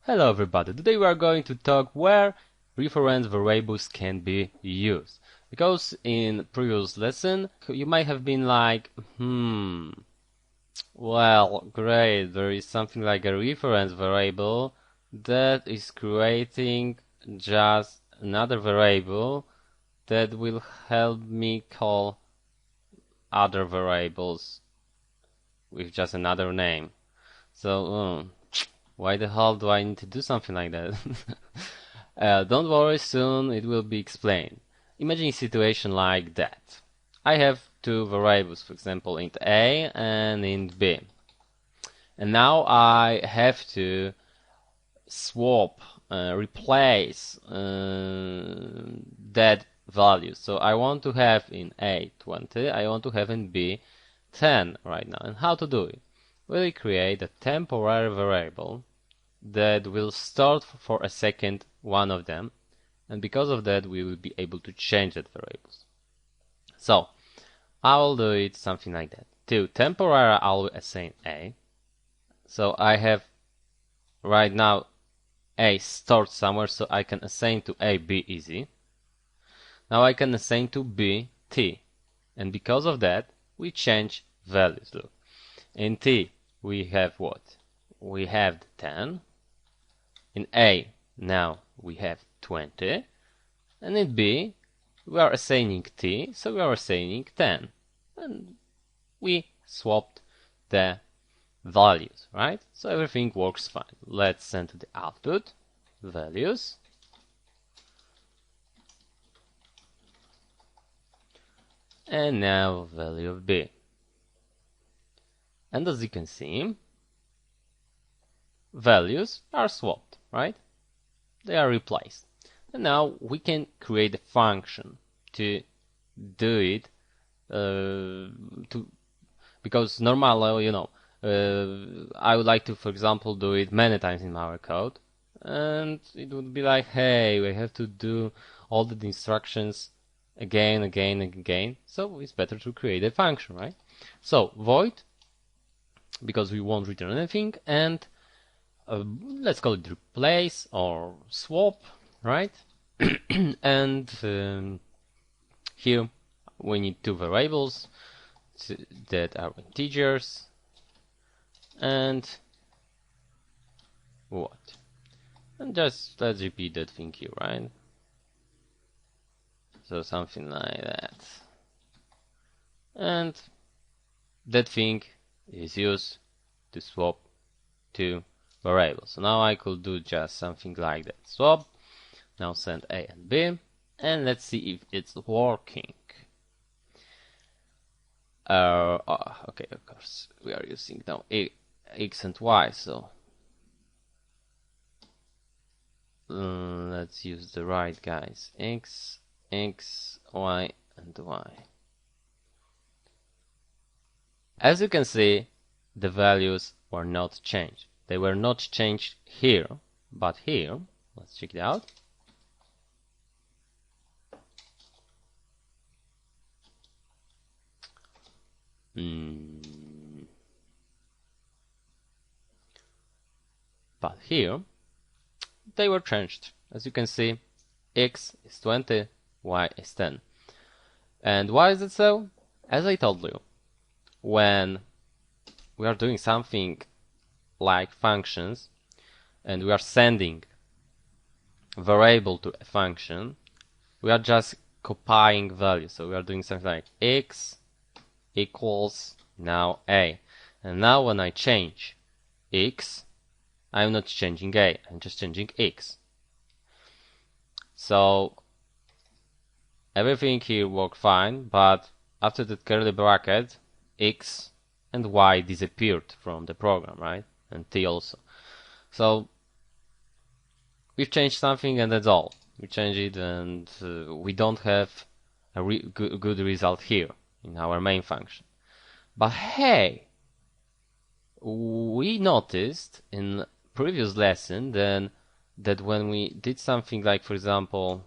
Hello everybody, today we are going to talk where reference variables can be used. Because in previous lesson you might have been like, well, great, there is something like a reference variable that is creating just another variable that will help me call other variables with just another name. So, why the hell do I need to do something like that? Don't worry, soon it will be explained. Imagine a situation like that. I have two variables, for example, int a and int b. And now I have to swap, replace that value. So I want to have in a 20, I want to have in b 10 right now. And how to do it? We'll create a temporary variable that will start for a second one of them, and because of that we will be able to change that variables. So I will do it something like that. To temporary I will assign a. So I have right now a stored somewhere, so I can assign to a b easy. Now I can assign to b t, and because of that we change values. Look, in t we have what? We have the 10. In A, now we have 20, and in B, we are assigning T, so we are assigning 10. And we swapped the values, right? So everything works fine. Let's send to the output, values. And now value of B. And as you can see, values are swapped, right? They are replaced. And now we can create a function to do it, because normally, I would like to, for example, do it many times in our code, and it would be like, hey, we have to do all the instructions again, so it's better to create a function, right? So void, because we won't return anything, and let's call it replace or swap, right? And here we need two variables that are integers, and what? And just let's repeat that thing here, right? So something like that. And that thing is used to swap two variables. So now I could do just something like that. Swap. Now send a and b, and let's see if it's working. Okay, of course we are using now x and y, so let's use the right guys. X, y, and y. As you can see, the values were not changed. They were not changed here, but here, let's check it out. But here, they were changed. As you can see, x is 20, y is 10. And why is it so? As I told you, when we are doing something like functions, and we are sending a variable to a function, we are just copying values. So we are doing something like x equals now a. And now when I change x, I'm not changing a, I'm just changing x. So everything here worked fine, but after that curly bracket, x and y disappeared from the program, right? And t also. So we've changed something, and that's all. We change it, and we don't have a good result here in our main function. But hey, we noticed in previous lesson then that when we did something like, for example,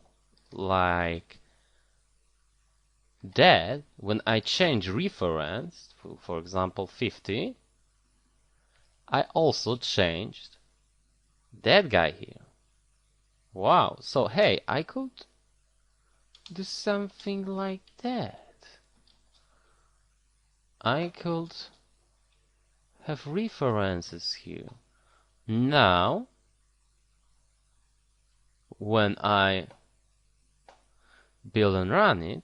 like that, when I change reference, for example 50, I also changed that guy here. Wow, so hey, I could do something like that. I could have references here. Now, when I build and run it,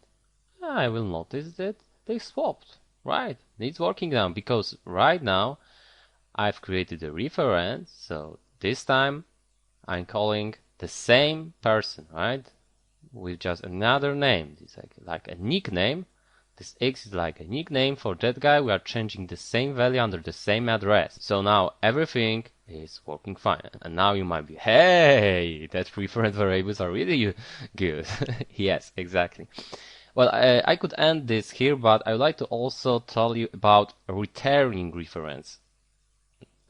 I will notice that they swapped, right? It's working now, because right now I've created a reference, so this time I'm calling the same person, right? With just another name. It's like a nickname. This X is like a nickname for that guy. We are changing the same value under the same address. So now everything is working fine. And now you might be, hey, that reference variables are really good. Yes, exactly. Well, I could end this here, but I would like to also tell you about returning reference.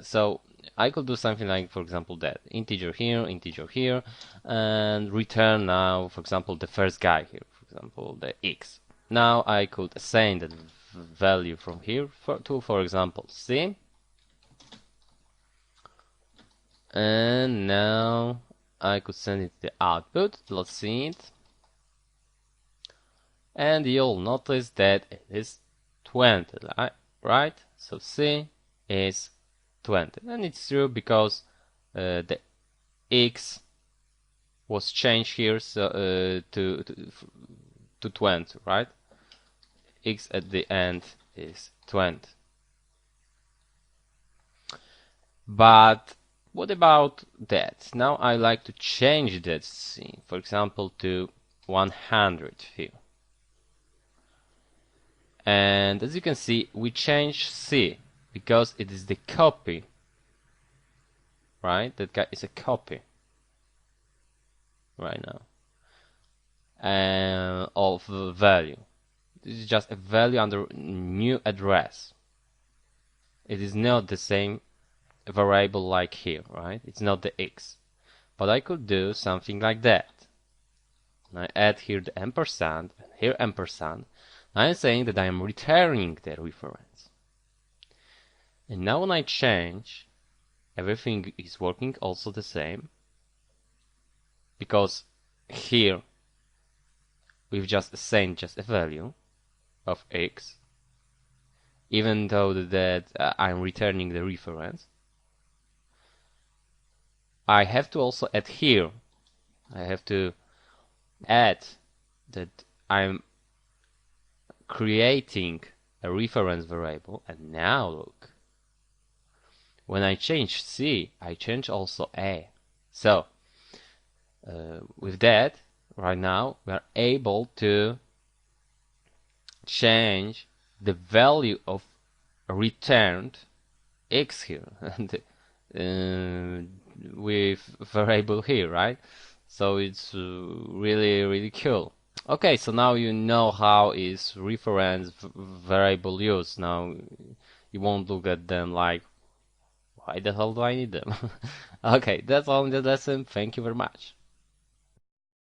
So I could do something like, for example, that integer here, and return now, for example, the first guy here, for example, the X. Now I could assign the value from here to, for example, C. And now I could send it the output. Let's see it. And you'll notice that it is 20, right? So C is 20. And it's true because the X was changed here, so, to 20, right? X at the end is 20. But what about that? Now I like to change that C, for example, to 100 here. And as you can see, we change C because it is the copy, right? That guy is a copy right now of the value. This is just a value under new address. It is not the same variable like here, right? It's not the X. But I could do something like that. I add here the ampersand, and here ampersand. I'm saying that I am returning the reference. And now when I change, everything is working also the same. Because here we've just assigned just a value of X, even though that I'm returning the reference. I have to also add here, I have to add that I'm creating a reference variable. And now look, when I change C, I change also A. So with that, right now we are able to change the value of returned X here and with variable here, right? So it's really cool. Okay, so now you know how is reference variable used. Now you won't look at them like, why the hell do I need them? Okay, that's all in the lesson. Thank you very much.